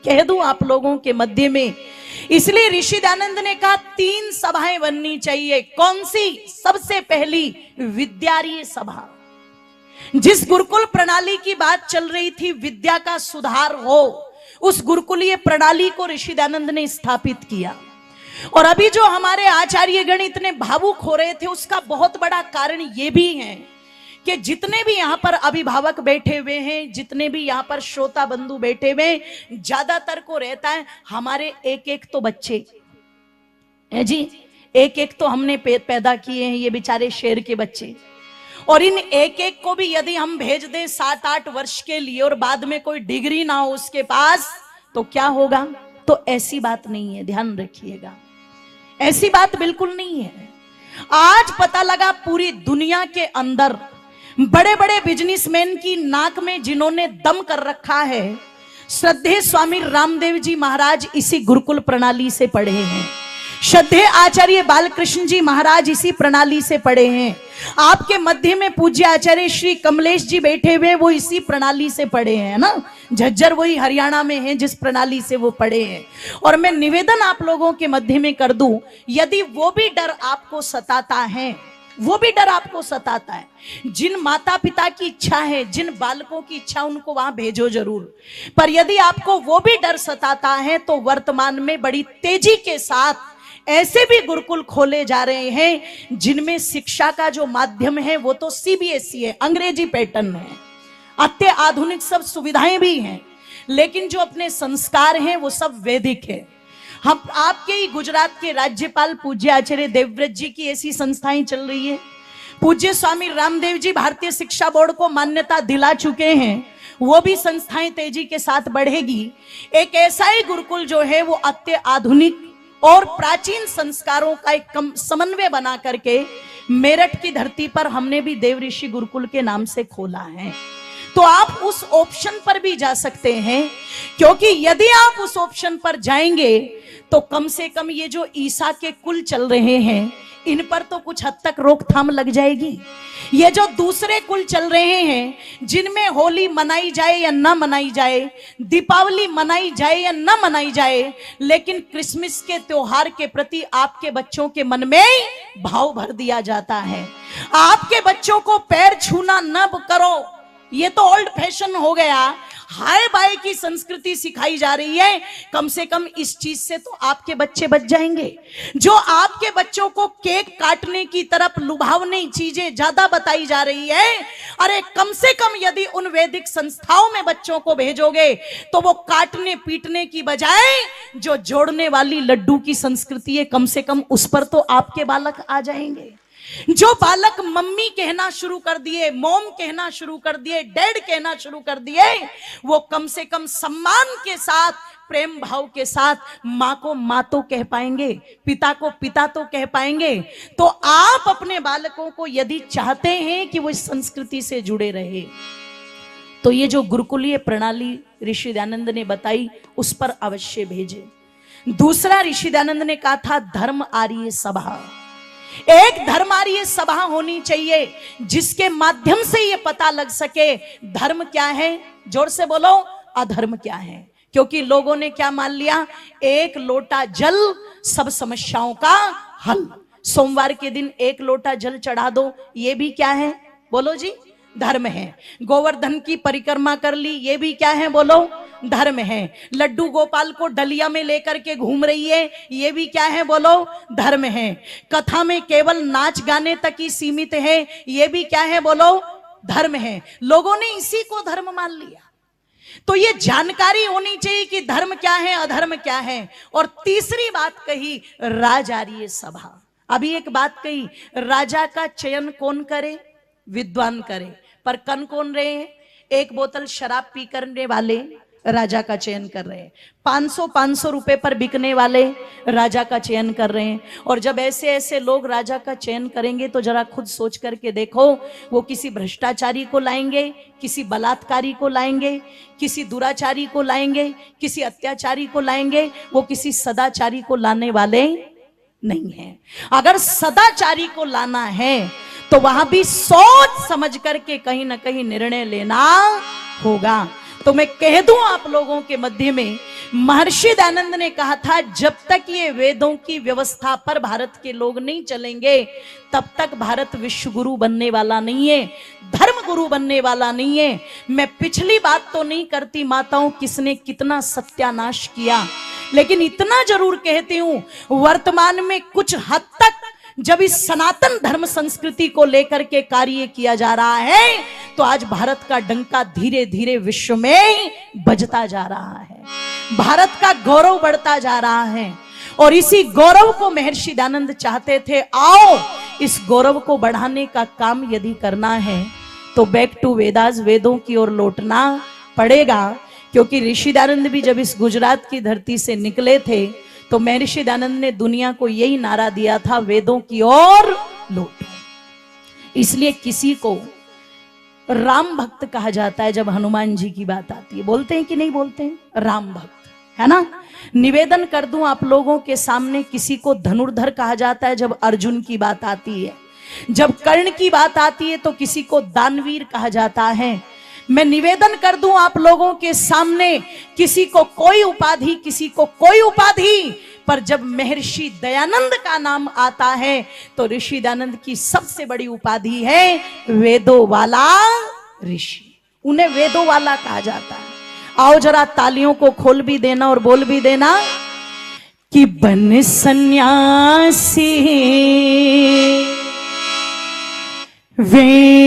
कह दूं आप लोगों के मध्य में। इसलिए ऋषि दयानंद ने कहा 3 सभाएं बननी चाहिए। कौन सी? सबसे पहली विद्यार्य सभा। जिस गुरुकुल प्रणाली की बात चल रही थी, विद्या का सुधार हो, उस गुरुकुलीय प्रणाली को ऋषि दयानंद ने स्थापित किया। और अभी जो हमारे आचार्यगण इतने भावुक हो रहे थे, उसका बहुत बड़ा कारण यह भी है कि जितने भी यहां पर अभिभावक बैठे हुए हैं, जितने भी यहां पर श्रोता बंधु बैठे हुए, ज्यादातर को रहता है हमारे एक एक तो बच्चे है जी, एक एक तो हमने पैदा किए हैं, ये बेचारे शेर के बच्चे। और इन एक एक को भी यदि हम भेज दें 7-8 वर्ष के लिए और बाद में कोई डिग्री ना हो उसके पास, तो क्या होगा? तो ऐसी बात नहीं है, ध्यान रखिएगा, ऐसी बात बिल्कुल नहीं है। आज पता लगा पूरी दुनिया के अंदर बड़े बड़े बिजनेसमैन की नाक में जिन्होंने दम कर रखा है, श्रद्धेय स्वामी रामदेव जी महाराज इसी गुरुकुल प्रणाली से पढ़े हैं। श्रद्धेय आचार्य बालकृष्ण जी महाराज इसी प्रणाली से पढ़े हैं। आपके मध्य में पूज्य आचार्य श्री कमलेश जी बैठे हुए, वो इसी प्रणाली से पढ़े हैं ना। झज्जर वही हरियाणा में है जिस प्रणाली से वो पढ़े हैं। और मैं निवेदन आप लोगों के मध्य में कर दूं, यदि वो भी डर आपको सताता है, वो भी डर आपको सताता है, जिन माता पिता की इच्छा है, जिन बालकों की इच्छा, उनको वहां भेजो जरूर। पर यदि आपको वो भी डर सताता है, तो वर्तमान में बड़ी तेजी के साथ ऐसे भी गुरुकुल खोले जा रहे हैं जिनमें शिक्षा का जो माध्यम है वो तो सीबीएसई है, अंग्रेजी पैटर्न है, अत्याधुनिक सब सुविधाएं भी हैं, लेकिन जो अपने संस्कार हैं वो सब वैदिक है। हम आपके ही गुजरात के राज्यपाल पूज्य आचार्य देवव्रत जी की ऐसी संस्थाएं चल रही है। पूज्य स्वामी रामदेव जी भारतीय शिक्षा बोर्ड को मान्यता दिला चुके हैं, वो भी संस्थाएं तेजी के साथ बढ़ेगी। एक ऐसा ही गुरुकुल जो है वो अत्याधुनिक और प्राचीन संस्कारों का एक समन्वय बना करके मेरठ की धरती पर हमने भी देव ऋषि गुरुकुल के नाम से खोला है। तो आप उस ऑप्शन पर भी जा सकते हैं, क्योंकि यदि आप उस ऑप्शन पर जाएंगे तो कम से कम ये जो ईसा के कुल चल रहे हैं, इन पर तो कुछ हद तक रोकथाम लग जाएगी। ये जो दूसरे कुल चल रहे हैं, जिनमें होली मनाई जाए या ना मनाई जाए, दीपावली मनाई जाए या ना मनाई जाए, लेकिन क्रिसमस के त्योहार के प्रति आपके बच्चों के मन में भाव भर दिया जाता है। आपके बच्चों को पैर छूना न करो, ये तो ओल्ड फैशन हो गया, हाय बाय की संस्कृति सिखाई जा रही है। कम से कम इस चीज से तो आपके बच्चे बच जाएंगे। जो आपके बच्चों को केक काटने की तरफ लुभावनी चीजें ज्यादा बताई जा रही है, अरे कम से कम यदि उन वैदिक संस्थाओं में बच्चों को भेजोगे तो वो काटने पीटने की बजाय जो जोड़ने वाली लड्डू की संस्कृति है, कम से कम उस पर तो आपके बालक आ जाएंगे। जो बालक मम्मी कहना शुरू कर दिए, मॉम कहना शुरू कर दिए, डैड कहना शुरू कर दिए, वो कम से कम सम्मान के साथ, प्रेम भाव के साथ माँ को माँ तो कह पाएंगे, पिता को पिता तो कह पाएंगे। तो आप अपने बालकों को यदि चाहते हैं कि वो इस संस्कृति से जुड़े रहे, तो ये जो गुरुकुलीय प्रणाली ऋषि दयानंद ने बताई, उस पर अवश्य भेजे। दूसरा ऋषि दयानंद ने कहा था धर्म आर्य सभा। एक धर्मार्य सभा होनी चाहिए जिसके माध्यम से ये पता लग सके धर्म क्या है, जोर से बोलो, अधर्म क्या है। क्योंकि लोगों ने क्या मान लिया, एक लोटा जल सब समस्याओं का हल। सोमवार के दिन एक लोटा जल चढ़ा दो, ये भी क्या है, बोलो जी, धर्म है। गोवर्धन की परिक्रमा कर ली, ये भी क्या है, बोलो, धर्म है। लड्डू गोपाल को डलिया में लेकर के घूम रही है, ये भी क्या है, बोलो, धर्म है। कथा में केवल नाच गाने तक ही सीमित है, ये भी क्या है, बोलो, धर्म है। लोगों ने इसी को धर्म मान लिया। तो ये जानकारी होनी चाहिए कि धर्म क्या है, अधर्म क्या है। और तीसरी बात कही, राजार्य सभा। अभी एक बात कही, राजा का चयन कौन करे, विद्वान करे, पर कन कौन रहे हैं, एक बोतल शराब पी करने वाले राजा का चयन कर रहे हैं, 500 रुपए पर बिकने वाले राजा का चयन कर रहे हैं। और जब ऐसे ऐसे लोग राजा का चयन करेंगे तो जरा खुद सोच करके देखो, वो किसी भ्रष्टाचारी को लाएंगे, किसी बलात्कारी को लाएंगे, किसी दुराचारी को लाएंगे, किसी अत्याचारी को लाएंगे, वो किसी सदाचारी को लाने वाले नहीं है। अगर सदाचारी को लाना है तो वहां भी सोच समझ करके कहीं ना कहीं निर्णय लेना होगा। तो मैं कह दूं आप लोगों के मध्य में, महर्षि दयानंद ने कहा था जब तक ये वेदों की व्यवस्था पर भारत के लोग नहीं चलेंगे तब तक भारत विश्व गुरु बनने वाला नहीं है, धर्म गुरु बनने वाला नहीं है। मैं पिछली बात तो नहीं करती माताओं किसने कितना सत्यानाश किया, लेकिन इतना जरूर कहती हूं वर्तमान में कुछ हद तक जब इस सनातन धर्म संस्कृति को लेकर के कार्य किया जा रहा है तो आज भारत का डंका धीरे धीरे विश्व में बजता जा रहा है, भारत का गौरव बढ़ता जा रहा है। और इसी गौरव को महर्षि दयानंद चाहते थे, आओ इस गौरव को बढ़ाने का काम यदि करना है तो बैक टू वेदास, वेदों की ओर लौटना पड़ेगा। क्योंकि ऋषि दयानंद भी जब इस गुजरात की धरती से निकले थे तो महर्षि दयानंद ने दुनिया को यही नारा दिया था, वेदों की ओर लौटो। इसलिए किसी को राम भक्त कहा जाता है जब हनुमान जी की बात आती है, बोलते हैं कि नहीं बोलते हैं, राम भक्त, है ना। निवेदन कर दूं आप लोगों के सामने, किसी को धनुर्धर कहा जाता है जब अर्जुन की बात आती है, जब कर्ण की बात आती है तो किसी को दानवीर कहा जाता है। मैं निवेदन कर दूं आप लोगों के सामने, किसी को कोई उपाधि, किसी को कोई उपाधि, पर जब महर्षि दयानंद का नाम आता है तो ऋषि दयानंद की सबसे बड़ी उपाधि है वेदों वाला ऋषि, उन्हें वेदों वाला कहा जाता है। आओ जरा तालियों को खोल भी देना और बोल भी देना कि बन सन्यासी वेगाभ्यासी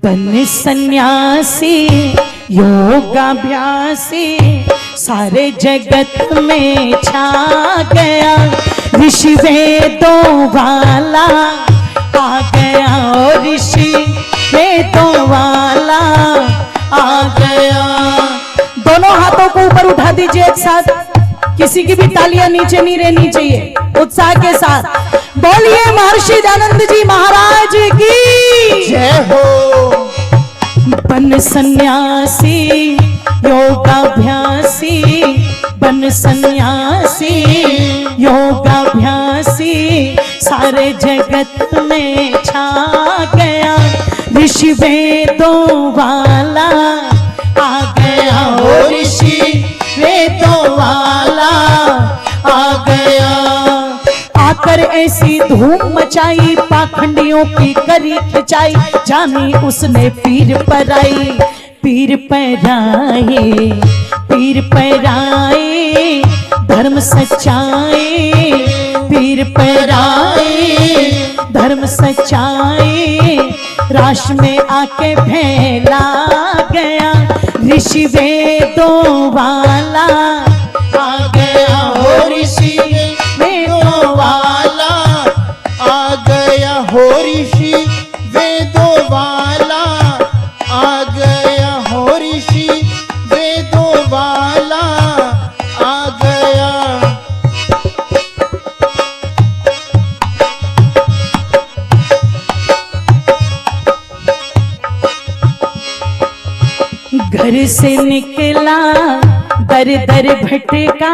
बन सन्यासी योगाभ्यासी, सारे जगत में छा गया ऋषि वेदों वाला आ गया, और ऋषि वेदों वाला आ गया। दोनों हाथों को ऊपर उठा दीजिए एक साथ, किसी की भी तालियां नीचे नहीं रहनी चाहिए, उत्साह के साथ बोलिए महर्षि दयानंद जी महाराज की जय हो। बन सन्यासी योगाभ्यासी, बन सन्यासी योगाभ्यासी, सारे जगत में छा गया ऋषि वेदों वाला आ गया, ओ ऋषि वेदों वाला आ गया। आकर ऐसी धूम मचाई, पाखंडियों की करी खिंचाई, जानी उसने पीर पर आई, पीर पर आए, पीर पर आए धर्म सच्चाई, पीर पर आए धर्म सच्चाई, राश में आके फैला गया ऋषि वेदों वाला आ गया, हो ऋषि वेदों वाला आ गया, हो ऋषि वेदों वाला आ गया, हो ऋषि वेदों वाला आ गया। घर से निकला दर दर भटका,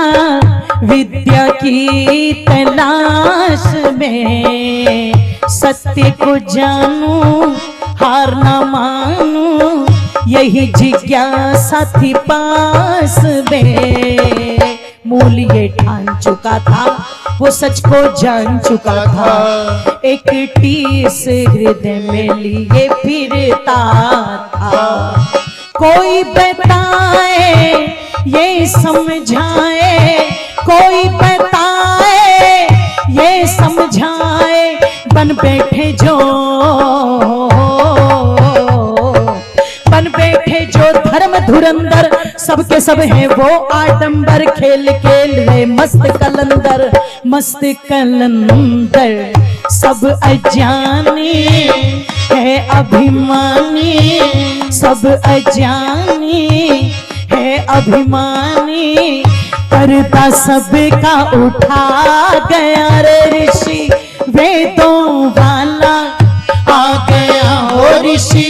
विद्या की तलाश में, सत्य को जानूं हार न मानूं, यही जिज्ञासा थी पास में। मूल ये ठान चुका था, वो सच को जान चुका था, एक टीस हृदय में लिए फिरता था। कोई बताए ये समझाए, कोई बताए ये समझाए, बन बैठे जो धर्म धुरंधर, सबके सब है वो आडंबर, खेल खेल रे मस्त कलंदर, मस्त कलंदर, सब अजानी है अभिमानी, सब अजानी है अभिमानी, पर्दा सबका उठा गया रे ऋषि वेदों वाला आ गया, हो ऋषि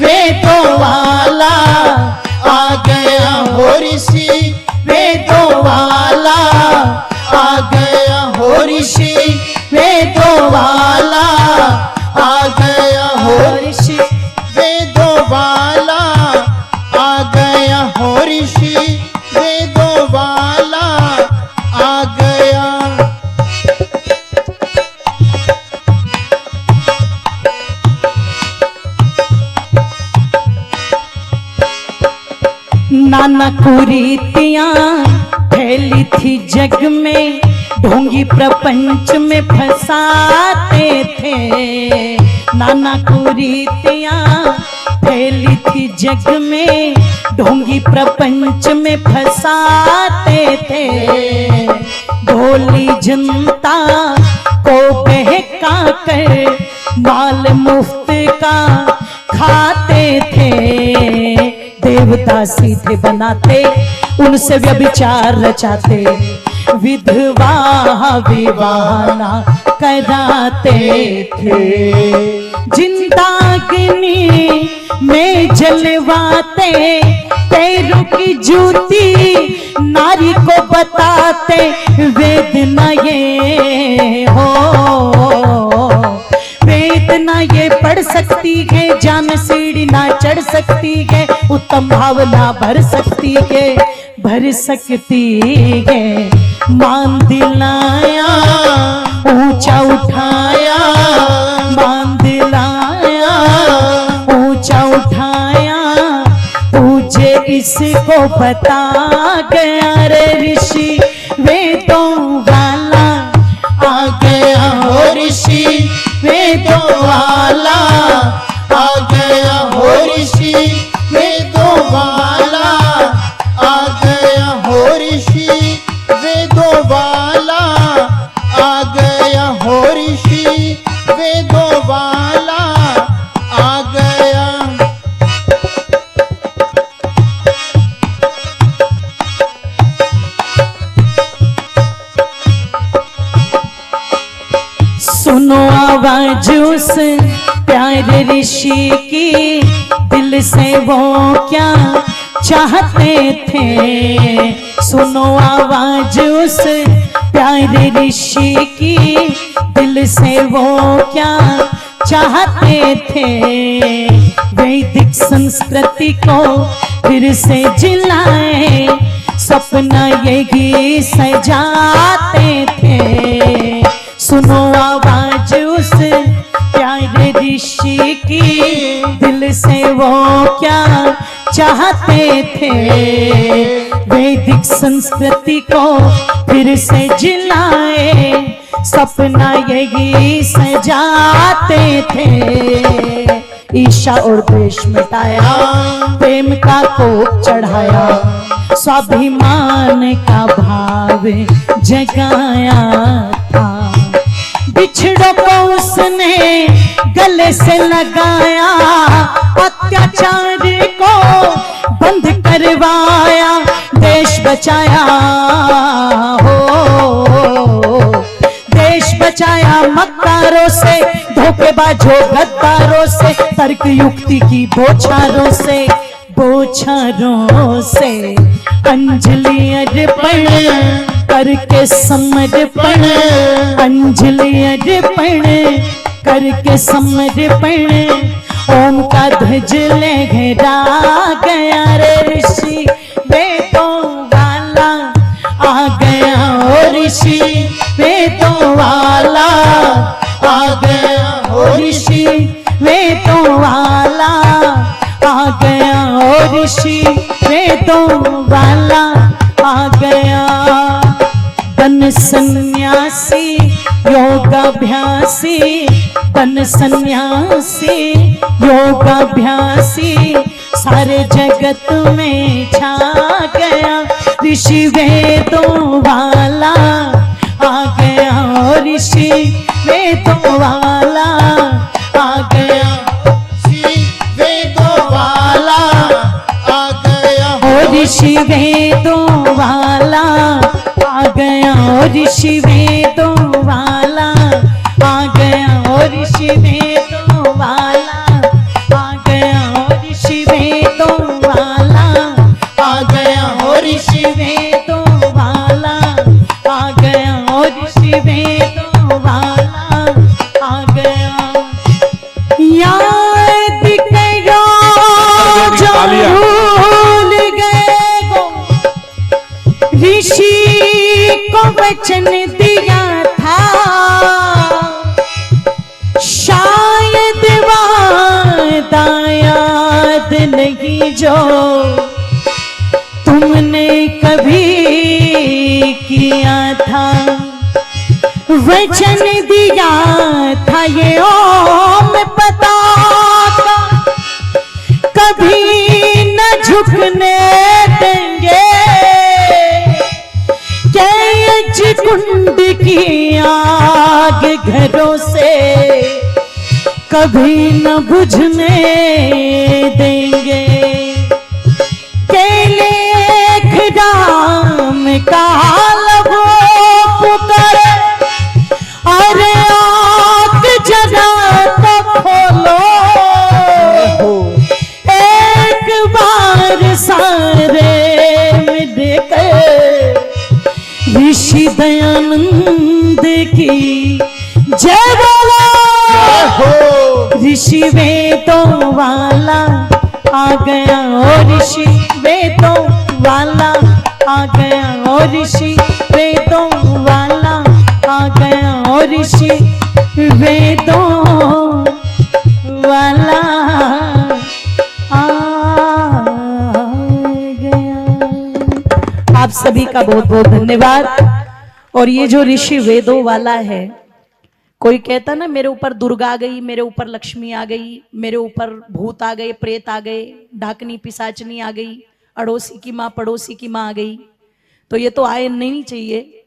वेदों वाला आ गया, हो ऋषि वेदों वाला आ गया, हो ऋषि वेदों वाला नाना कुरीतियां फैली थी जग में, ढोंगी प्रपंच में फंसाते थे। नाना कुरीतियां फैली थी जग में, ढोंगी प्रपंच में फंसाते थे। भोली जनता को बहका कर माल मुफ्त का खाते थे। देवता सीधे बनाते, उनसे व्यभिचार रचाते, विधवा विवाह ना कराते थे। जिंदाग्नि में जलवाते, पैरों की जूती नारी को बताते, वेदना ये हो, वेदना ये पढ़ सकती है, जान सीढ़ी ना चढ़ सकती है, उत्तम भावना भर सकती है, भर सकती है। मान दिलाया ऊंचा उठाया, मान दिलाया ऊंचा उठाया, तुझे इसको बता गया रे ऋषि वेदों वाला आ गया हो, ऋषि वेदों वाला आ गया हो, ऋषि वेदों वाला आ गया हो, ऋषि वेदों वाला आ गया हो, ऋषि वेदों वाला आ गया। सुनो आवाज उस प्यारे ऋषि की, दिल से वो क्या चाहते थे। सुनो आवाज उस प्यारे ऋषि की, दिल से वो क्या चाहते थे। वैदिक संस्कृति को फिर से जिलाए, सपना यही सजाते थे। सुनो आवाज उस प्यारे ऋषि की, दिल से वो क्या चाहते थे। वैदिक संस्कृति को फिर से जिलाए, सपना यही सजाते थे। ईर्ष्या और द्वेष मिटाया, प्रेम का कोप चढ़ाया, स्वाभिमान का भाव जगाया था। बिछड़ों को उसने गले से लगाया, अत्याचार को बंद करवाया, देश बचाया हो, देश बचाया मक्कारों से, धोखेबाजों गद्दारों से, तर्क युक्ति की बौछारों से, बौछारों से। अंजलि अर्पण करके समर्पण, अंजलि अर्पण करके समर्पण, ओम का ध्वज लहरा गया रे ऋषि वेदों वाला आ गया हो, ऋषि वेदों वाला आ गया हो, ऋषि वेदों वाला आ गया हो, ऋषि वेदों वाला आ गया। बन सन्यासी योगाभ्यासी, बन सन्यासी योगाभ्यासी, सारे जगत में छा गया, ऋषि वेदों वाला आ गया हो, ऋषि वेदों वाला आ गया, ऋषि वेदों वाला आ गया हो, ऋषि वेदों वाला आ गया हो, ऋषि वेदों वाला आ गया हो, ऋषि वेदों वाला आ गया हो, ऋषि वेदों वाला आ गया हो, ऋषि वेदों वाला आ गया हो, ऋषि वेदों वाला आ गया। याद करो जो भूल गए वो, ऋषि को वचन दिया था, शायद वादा याद नहीं जो दिया था ये ओम पता का, कभी न झुकने देंगे, ये कुंड की आग घरों से कभी न बुझने देंगे। लेख राम का लबो पुकार, अरे आग जगा तो खोलो, एक बार सारे मिलकर ऋषि दयानंद की जय बोलो। ऋषि वेदों वाला आ गया, और ऋषि वेदों वाला आ गया, और ऋषि वेदों वाला आ गया, और ऋषि वेदों वाला आ गया। आप सभी का बहुत बहुत धन्यवाद। और ये जो ऋषि वेदों वाला है, कोई कहता ना मेरे ऊपर दुर्गा आ गई, मेरे ऊपर लक्ष्मी आ गई, मेरे ऊपर भूत आ गए, प्रेत आ गए, ढाकनी पिशाचनी आ गई, अड़ोसी की माँ पड़ोसी की माँ आ गई, तो ये तो आए नहीं चाहिए,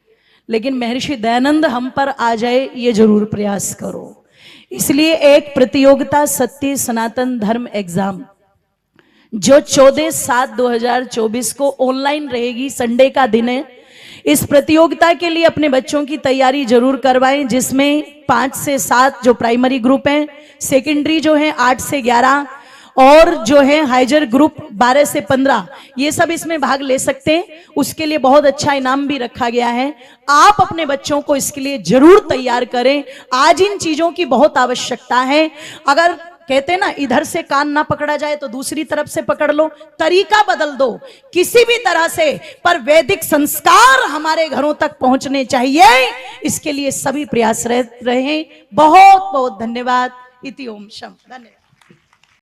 लेकिन महर्षि दयानंद हम पर आ जाए ये जरूर प्रयास करो। इसलिए एक प्रतियोगिता सत्य सनातन धर्म एग्जाम जो 14/7/2024 को ऑनलाइन रहेगी, संडे का दिन है। इस प्रतियोगिता के लिए अपने बच्चों की तैयारी जरूर करवाएं, जिसमें 5 से 7 जो प्राइमरी ग्रुप हैं, सेकेंडरी जो है 8 से 11, और जो है हाइजर ग्रुप 12 से 15, ये सब इसमें भाग ले सकते हैं। उसके लिए बहुत अच्छा इनाम भी रखा गया है। आप अपने बच्चों को इसके लिए जरूर तैयार करें। आज इन चीजों की बहुत आवश्यकता है। अगर कहते ना इधर से कान ना पकड़ा जाए तो दूसरी तरफ से पकड़ लो, तरीका बदल दो किसी भी तरह से, पर वैदिक संस्कार हमारे घरों तक पहुंचने चाहिए। इसके लिए सभी प्रयासरत रहें। बहुत बहुत धन्यवाद। इति ओम शम। धन्यवाद।